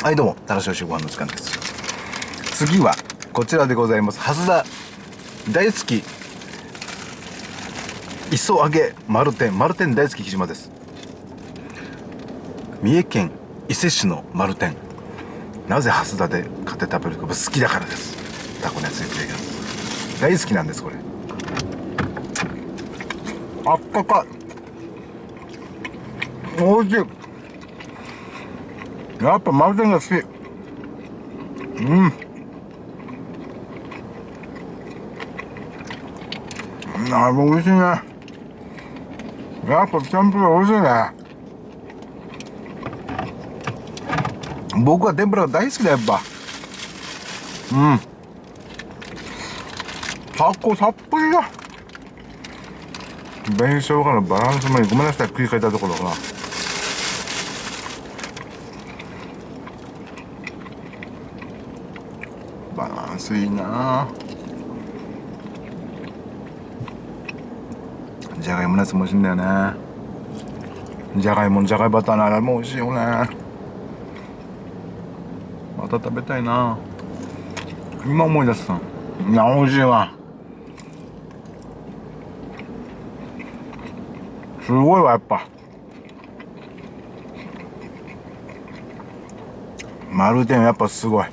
はいどうも、楽しいおしご飯の時間です。次はこちらでございます。蓮田大好き磯揚げ丸天大好き木島です。三重県伊勢市の丸天、なぜ蓮田で買って食べるか、好きだからです。タコのやついただきます。大好きなんですこれ。あったかい、おいしい。やっぱ丸天が好き。美味しいね。やっぱ天ぷら美味しいね。僕は天ぷらが大好きだ。やっぱタコたっぷりだ。紅生姜のバランスもいい。ごめんなさい、繰り返したところが。バランスいいな。じゃがいものやつも美味しいんだよね。じゃがいもバターのあれも美味しいよね。また食べたいな。今思い出した。いや美味しいわ。すごいわやっぱ。丸天やっぱすごい。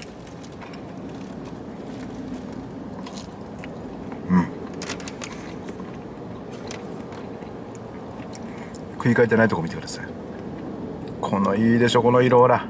繰り返ってないとこ見てください。このいいでしょ、この色。ほら。